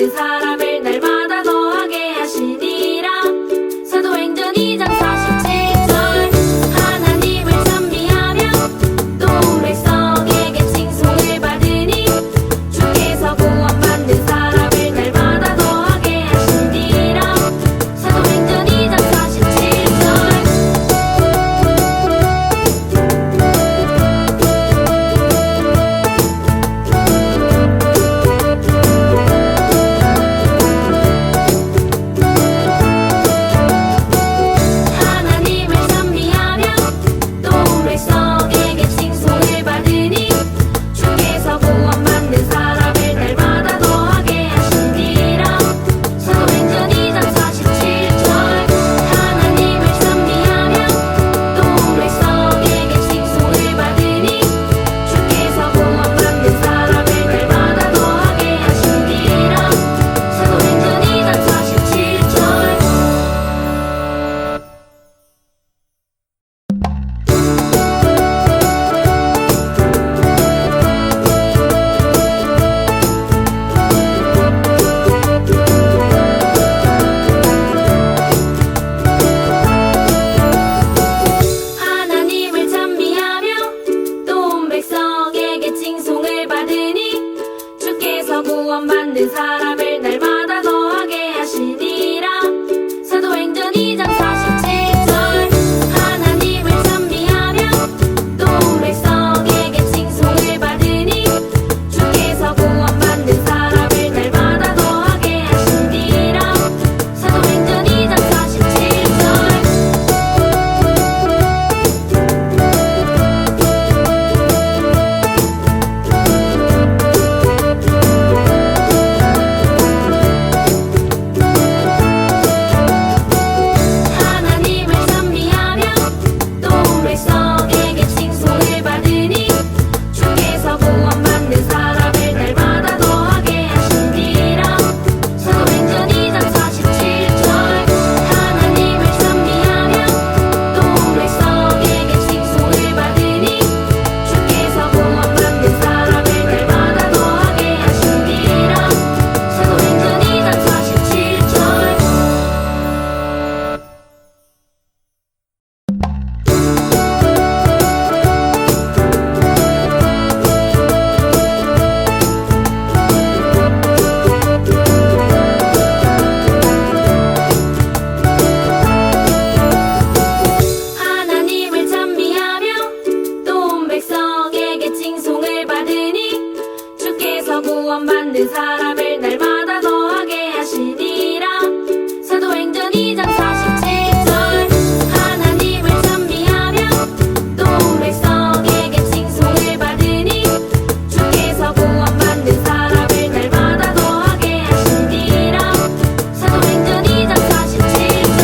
만든 사람을 날마다 더하게 하시니라. 사도행전 2장 47절. 하나님을 찬미하며 또 백성에게 칭송을 받으니 주께서 구원받는 사람을 날마다 더하게 하시니라. 사도행전 2장 47절. 하나님을 찬미하며 또 백성에게 칭송을 받으니 주께서 구원받는 사람을 날마다 더하게 하시니라. 사도행전 2장 47절. 하나님을 찬미하며 또 백성에게 칭송을 받으니 주께서 구원받는 사람을 날마다 더하게 하시니라. 사도행전 2장 47절. 하나님을 찬미하며 또 온 백성에게 칭송을 받으니 주께서 구원받는 사람을 날마다 더하게 하시니라. 사도행전 2장 47절. 하나님을 찬미하며 또 온 백성에게 칭송을 받으니 주께서 구원받는 사람을 날마다 더하게 하시니라. 사도행전 2장 47절. 하나님을 찬미하며 또 온 백성에게 칭송을 받으니 주께서 구원받는 사람을 날마다 더하게 하시니라. 사도행전 2장 47절. 하나님을 찬미하며 또 온 백성에게 칭송을 받으니 주께서 구원받는 사람을 날마다 더하게 하시니라. 사도행전 2장 47절. 하나님을 찬미하며 또 온 백성에게 칭송을 받으니 주께서 구원받는 사람을 날마다 더하게 하시니라. 사도행전 2장 47절. 하나님을 찬미하며 또 온 백성에게 칭송을 받으니 주께서 구원받는 사람을 날마다 더하게 하시니라. 사도행전 2장 47절.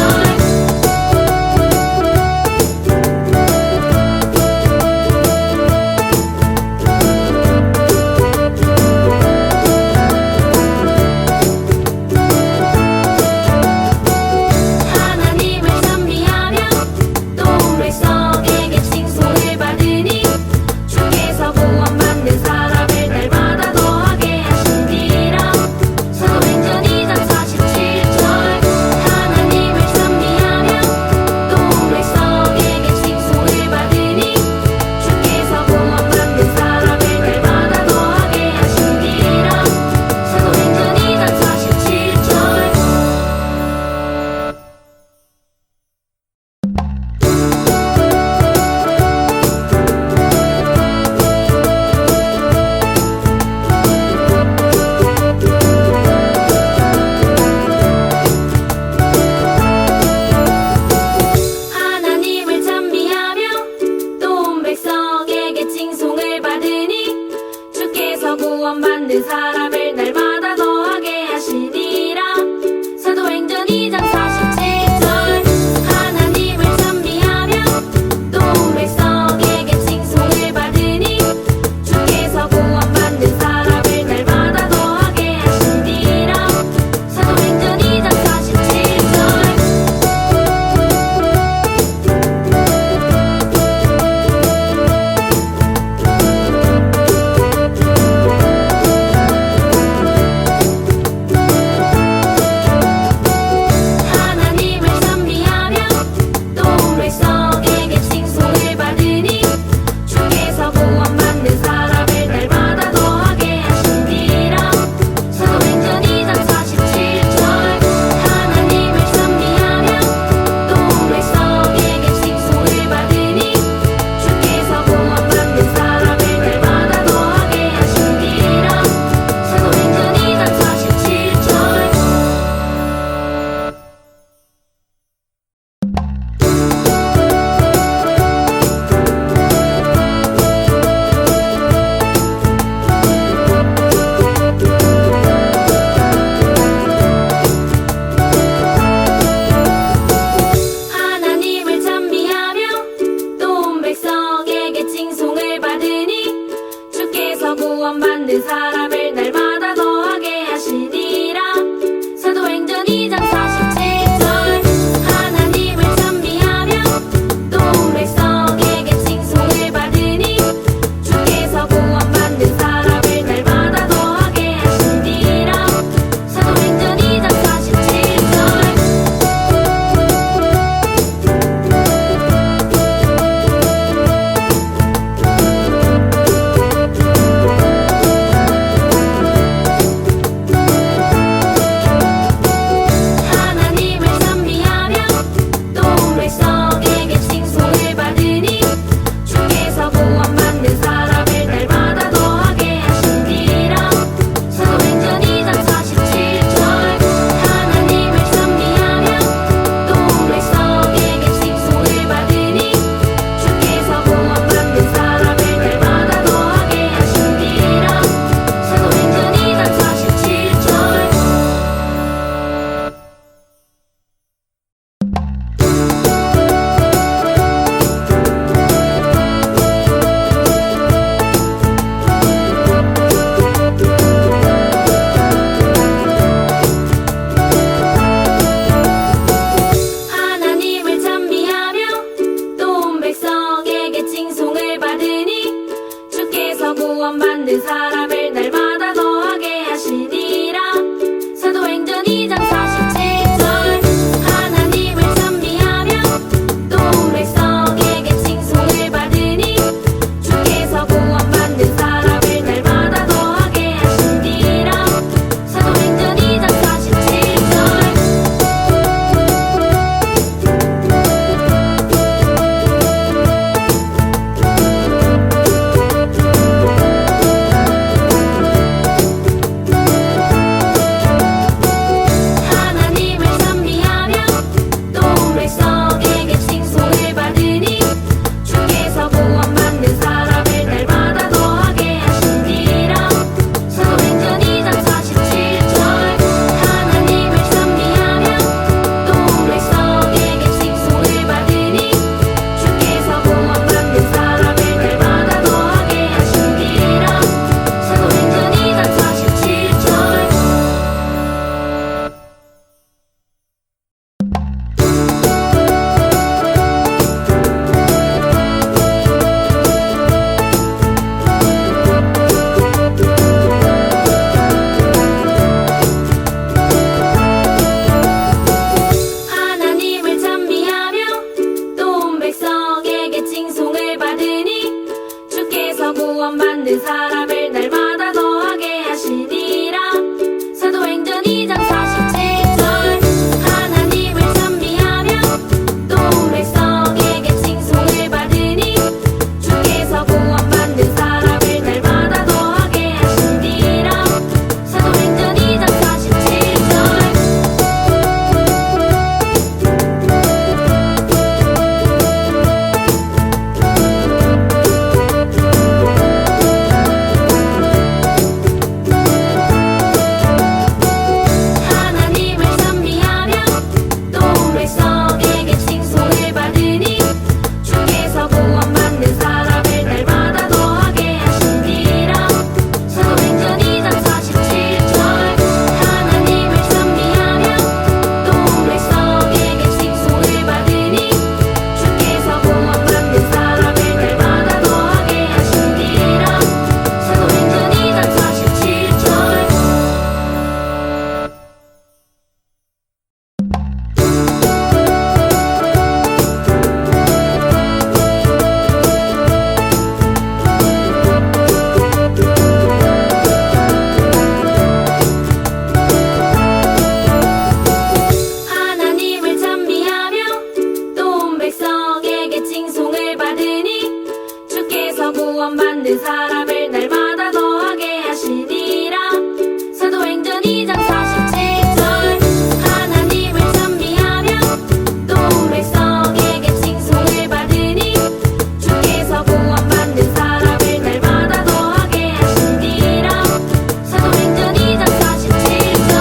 하나님을 찬미하며 또 온 백성에게 칭송을 받으니 주께서 구원받는 사람을 날마다 더하게 하시니라. 사도행전 2장 47절. 하나님을 찬미하며 또 온 백성에게 칭송을 받으니 주께서 구원받는 사람을 날마다 더하게 하시니라. 사도행전 2장 47절. 하나님을 찬미하며 또 온 백성에게 칭송을 받으니 주께서 구원받는 사람을 날마다 더하게 하시니라. 사도행전 2장 47절. 하나님을 찬미하며 또 온 백성에게 칭송을 받으니 주께서 구원받는 사람을 날마다 더하게 하시니라. 사도행전 2장 47절. 구원받는 사람을 날마다 더하게 하시니라. 사도행전 2장 47절. 하나님을 찬미하며 또 백성에게 칭송을 받으니 주께서 구원받는 사람을 날마다 더하게 하시니라. 사도행전 2장 47절. 하나님을 찬미하며 또 백성에게 칭송을 받으니 주께서 구원받는 사람을 날마다 더하게 하시니라. 사도행전 2장 47절. 하나님을 찬미하며 또 백성에게 칭송을 받으니 주께서 구원받는 사람을 날마다 더하게 하시니라. 사도행전 2장 47절. 하나님을 찬미하며 또 온 백성에게 칭송을 받으니 주께서 구원받는 사람을 날마다 더하게 하시니라. 사도행전 2장 47절. 하나님을 찬미하며 또 온 백성에게 칭송을 받으니 주께서 구원받는 사람을 날마다 더하게 하시니라. 사도행전 2장 47절. 하나님을 찬미하며 또 온 백성에게 칭송을 받으니 주께서 구원받는 사람을 날마다 더하게 하시니라. 사도행전 2장 47절. 하나님을 찬미하며 또 온 백성에게 칭송을 받으니 주께서 구원받는 사람을 날마다 더하게 하시니라. 사도행전 2장 47절. 하나님을 찬미하며 또 온 백성에게 칭송을 받으니 주께서 구원받는 사람을 날마다 더하게 하시니라. 사도행전 2장 47절. 하나님을 찬미하며 또 온 백성에게 칭송을 받으니 주께서 구원받는 사람을 날마다 더하게 하시니라. 사도행전 2장 47절. 하나님을 찬미하며 또 온 백성에게 칭송을 받으니 주께서 구원받는 사람을 날마다 더하게 하시니라. 사도행전 2장 47절. 하나님을 찬미하며 또 온 백성에게 칭송을 받으니 주께서 구원받는 사람을 날마다 더하게 하시니라. 사도행전 2장 47절. 하나님을 찬미하며 또 온 백성에게 칭송을 받으니 주께서 구원받는 사람을 날마다 더하게 하시니라. 사도행전 2장 47절. 하나님을 찬미하며 또 온 백성에게 칭송을 받으니 주께서 구원받는 사람을 날마다 더하게 하시니라. 사도행전 2장 47절.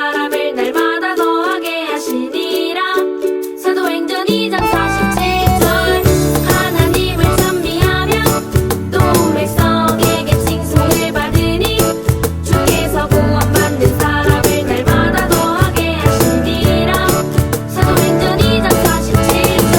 사람을 날마다 더하게 하시니라. 사도행전 2장 47절 하나님을 찬미하며 또 백성에게 칭송을 받으니 주께서 구원받는 사람을 날마다 더하게 하시니라. 사도행전 2장 47절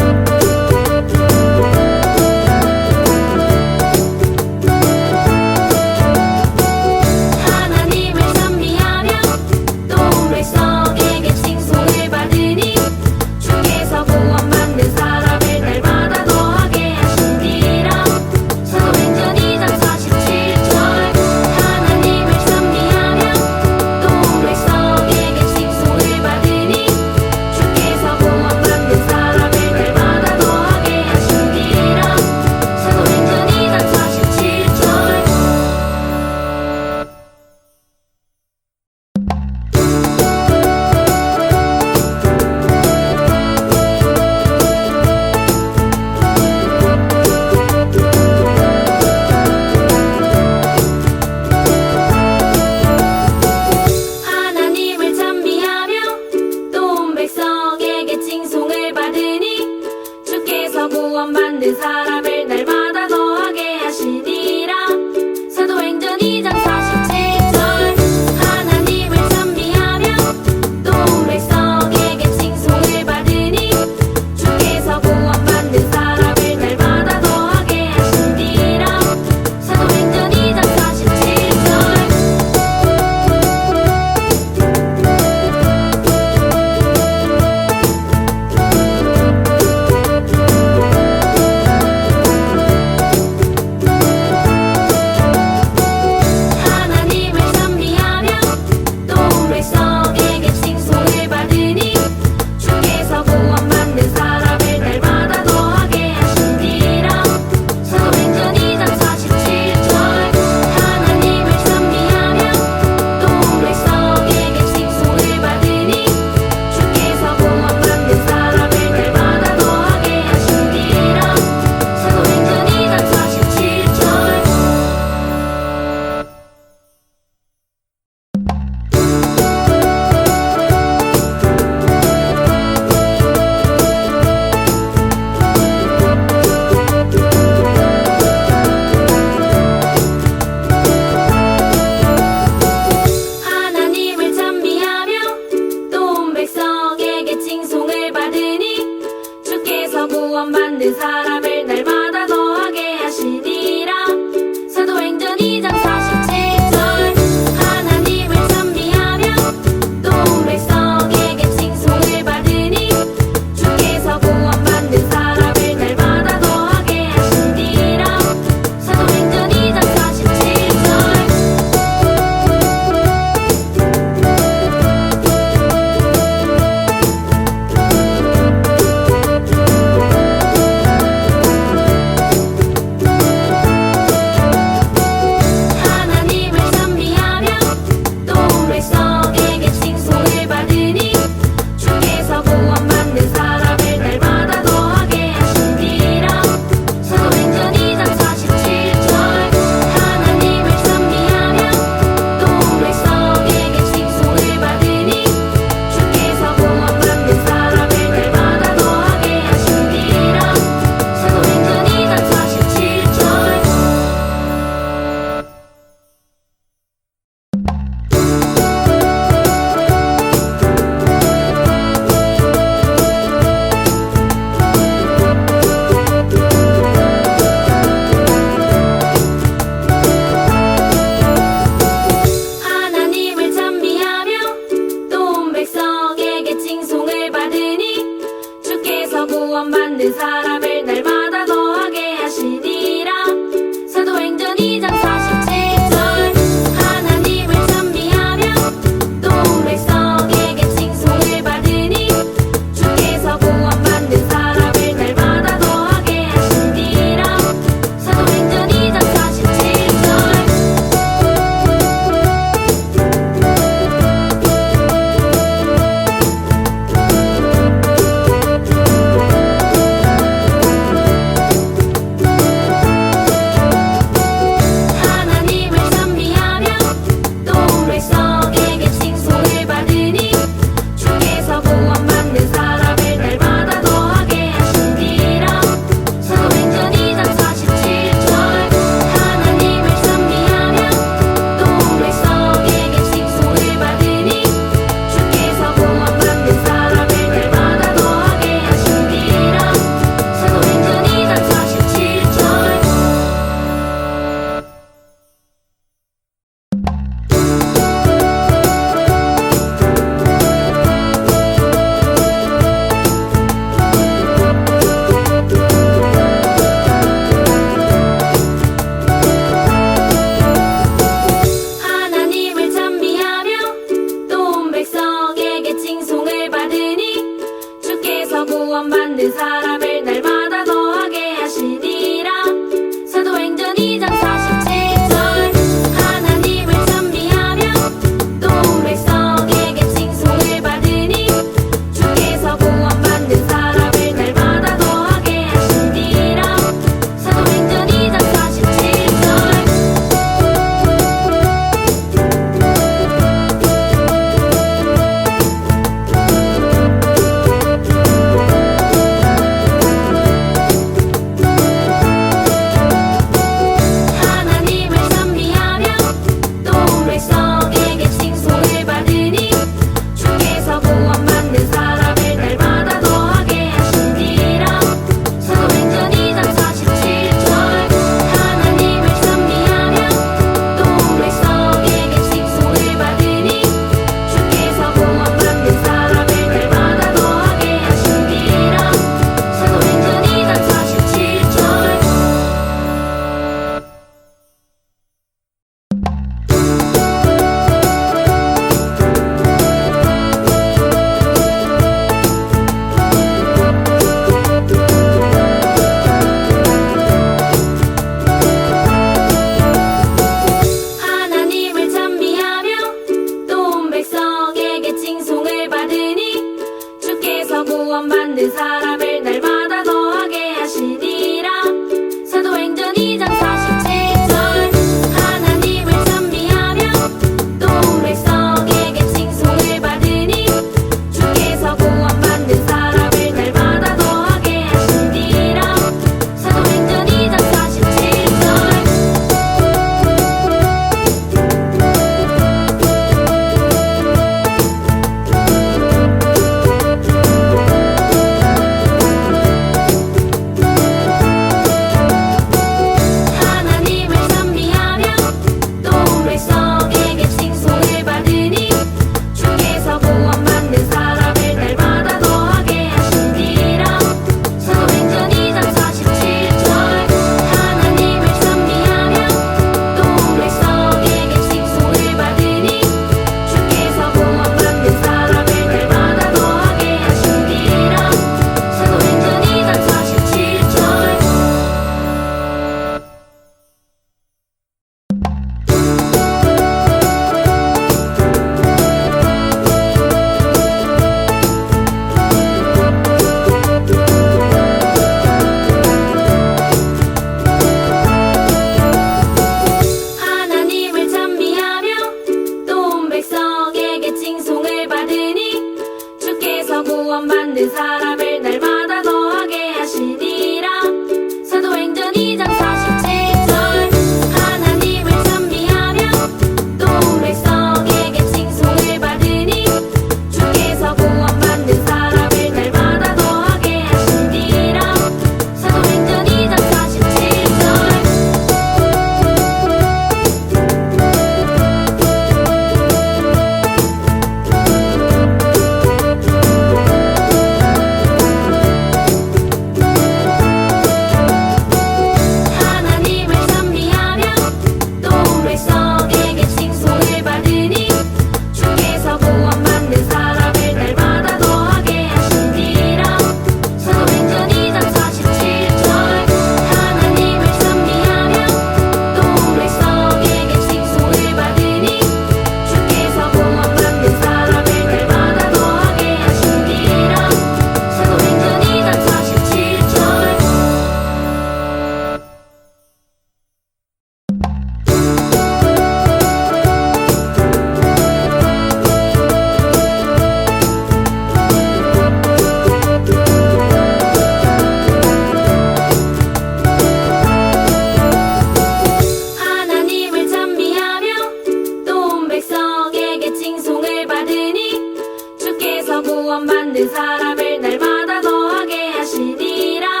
만든 사람을 날마다 더하게 하시니라.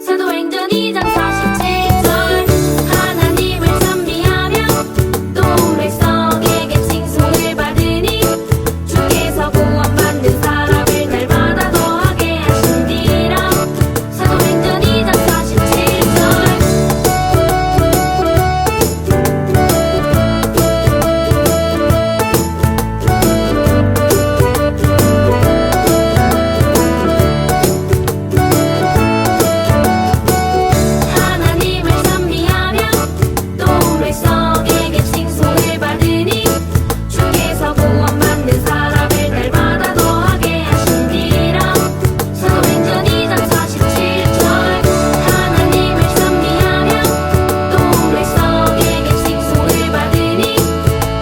사도행전 2장 47절 하나님을 찬미하며 또 백성에게 칭송을 받으니 주께서 구원받는 사람을 날마다 더하게 하시니라. 사도행전 2장 47절 하나님을 찬미하며 또 백성에게 칭송을 받으니 주께서 구원받는 사람을 날마다 더하게 하시니라. 사도행전 2장 47절 하나님을 찬미하며 또 백성에게 칭송을 받으니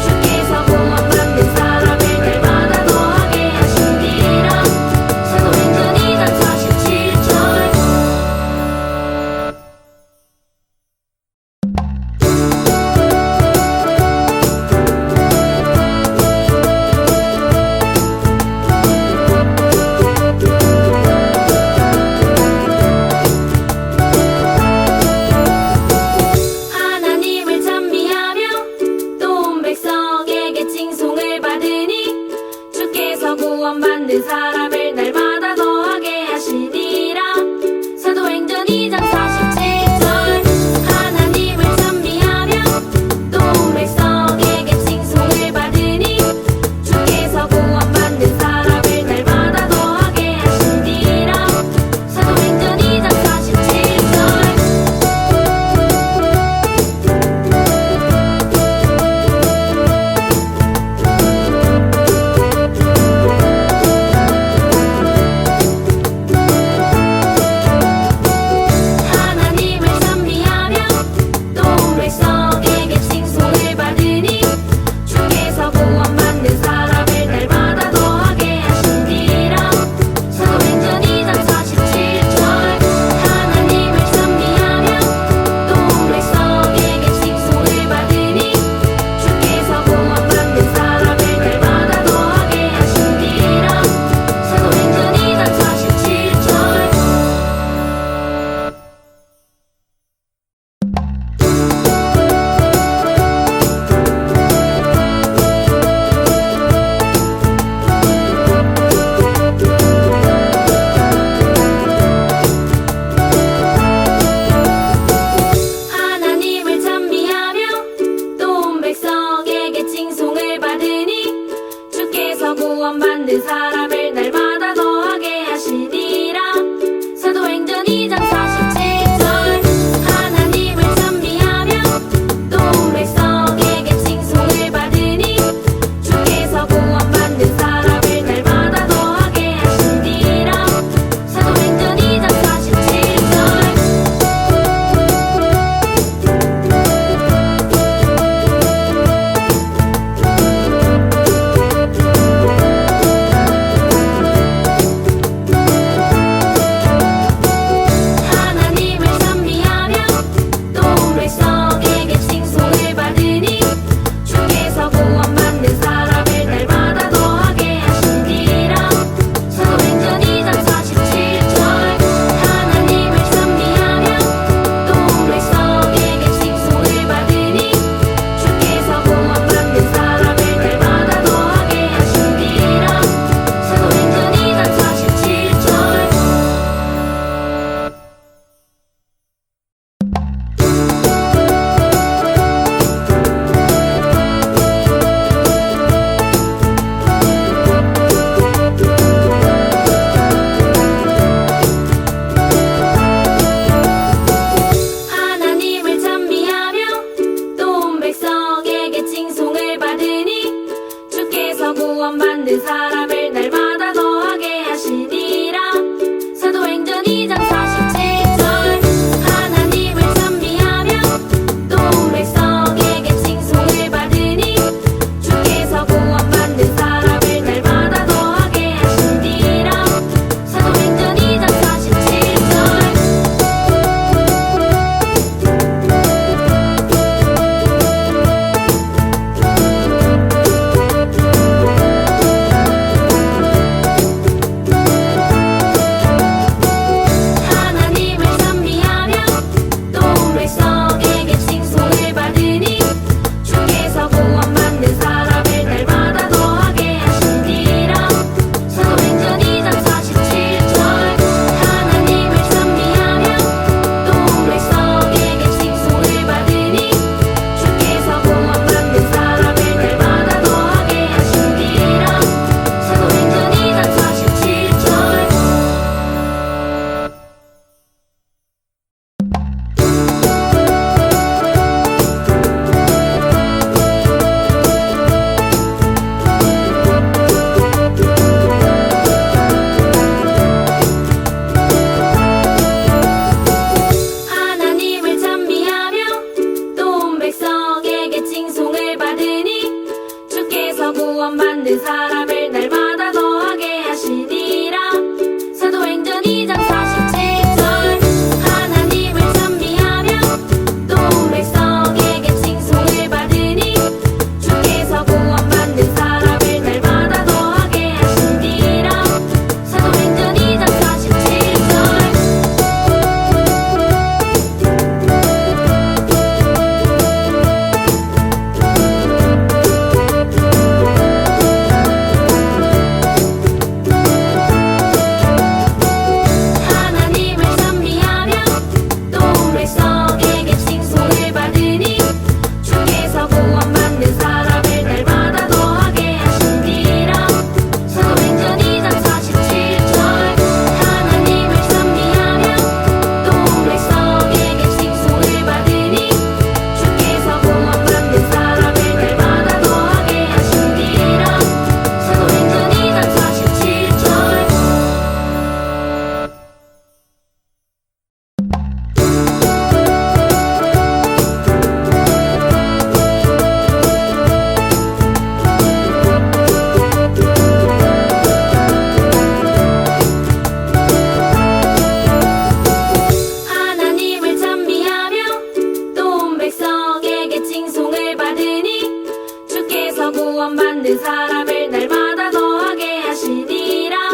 주께서 구원받는 사람을 날마다 더하게 하시니라. 사도행전 2장 47절 하나님을 찬미하며 또 온 백성에게 칭송을 받으니 주께서 구원받는 사람을 날마다 더하게 하시니라. 사도행전 2장 47절 하나님을 찬미하며 또 온 백성에게 칭송을 받으니 주께서 구원받는 사람을 날마다 더하게 하시니라. 사도행전 2장 47절 하나님을 찬미하며 또 온 백성에게 칭송을 받으니 주께서 구원받는 사람을 날마다 더하게 하시니라. 사도행전 2장 47절 하나님을 찬미하며 또 온 백성에게 칭송을 받으니 주께서 구원받는 사람을 날마다 더하게 하시니라. 사도행전 2장 47절 하나님을 찬미하며 또 온 백성에게 칭송을 받으니 주께서 구원받는 사람을 날마다 더하게 하시니라. 사도행전 2장 47절 하나님을 찬미하며 또 온 백성에게 칭송을 받으니 주께서 구원받는 사람을 날마다 더하게 하시니라. 사도행전 2장 47절 하나님을 찬미하며 또 온 백성에게 칭송을 받으니 주께서 구원받는 사람을 날마다 더하게 하시니라. 사도행전 2장 47절 하나님을 찬미하며 또 온 백성에게 칭송을 받으니 주께서 구원받는 사람을 날마다 더하게 하시니라. 사도행전 2장 47절 하나님을 찬미하며 또 온 백성에게 칭송을 받으니 주께서 구원받는 사람을 날마다 더하게 하시니라. 사도행전 2장 47절 하나님을 찬미하며 또 온 백성에게 칭송을 받으니 주께서 구원받는 사람을 날마다 더하게 하시니라. 사도행전 2장 47절 구원받는 사람을 날마다 더하게 하시니라. 사도행전 2장 47절. 하나님을 찬미하며 또 온 백성에게 칭송을 받으니 주께서 구원받는 사람을 날마다 더하게 하시니라. 사도행전 2장 47절. 하나님을 찬미하며 또 온 백성에게 칭송을 받으니 주께서 구원받는 사람을 날마다 더하게 하시니라. 사도행전 2장 47절. 하나님을 찬미하며 또 온 백성에게 칭송을 받으니 주께서 구원받는 사람을 날마다 더하게 하시니라. 사도행전 2장 47절. 하나님을 찬미하며 또 온 백성에게 칭송을 받으니 주께서 구원받는 사람을 날마다 더하게 하시니라.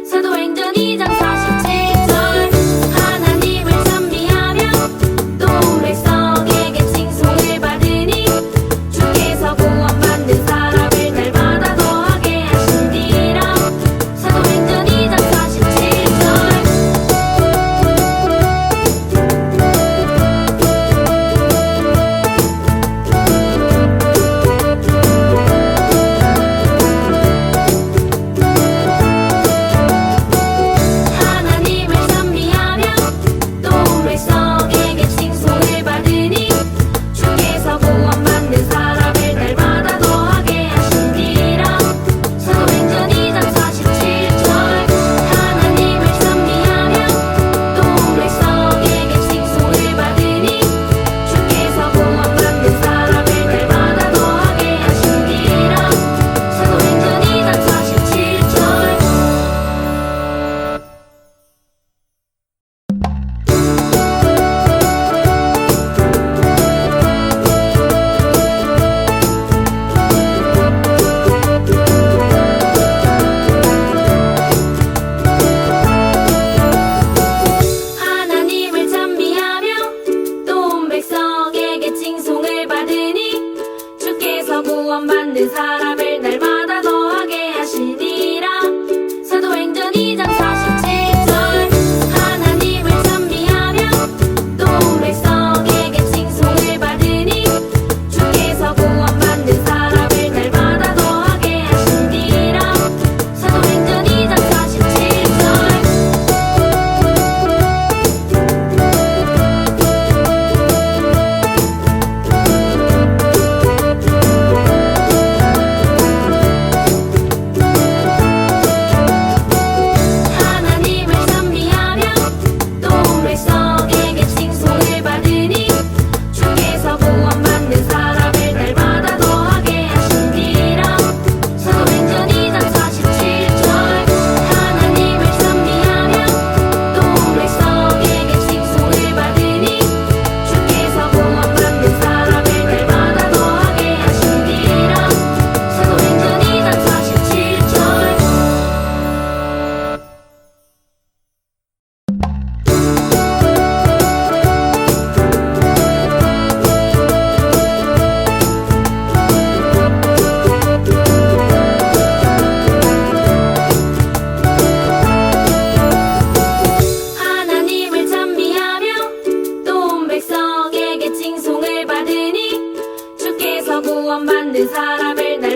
사도행전 2장 47절. 하나님을 찬미하며 또 온 백성에게 칭송을 받으니 주께서 구원받는 사람을 날마다 더하게 하시니라. 사도행전 2장 47절. 하나님을 찬미하며 또 온 백성에게 칭송을 받으니 주께서 구원받는 사람을 날마다 더하게 하시니라. 사도행전 2장 47절. 하나님을 찬미하며 또 온 백성에게 칭송을 받으니 주께서 구원받는 사람을 날마다 더하게 하시니라. 사도행전 2장 47절. 하나님을 찬미하며 또 온 백성에게 칭송을 받으니 주께서 구원받는 사람을 날마다 더하게 하시니라. 사도행전 2장 47절. 하나님을 찬미하며 또 온 백성에게 칭송을 받으니 주께서 구원받는 사람을 날마다 더하게 하시니라. 사도행전 2장 47절. 하나님을 찬미하며 또 온 백성에게 칭송을 받으니 주께서 구원받는 사람을 날마다 더하게 하시니라. 사도행전 2장 47절. 하나님을 찬미하며 또 온 백성에게 칭송을 받으니 주께서 구원받는 사람을 날마다 더하게 하시니라. 사도행전 2장 47절. 하나님을 찬미하며 또 온 백성에게 칭송을 받으니 주께서 구원받는 사람을 날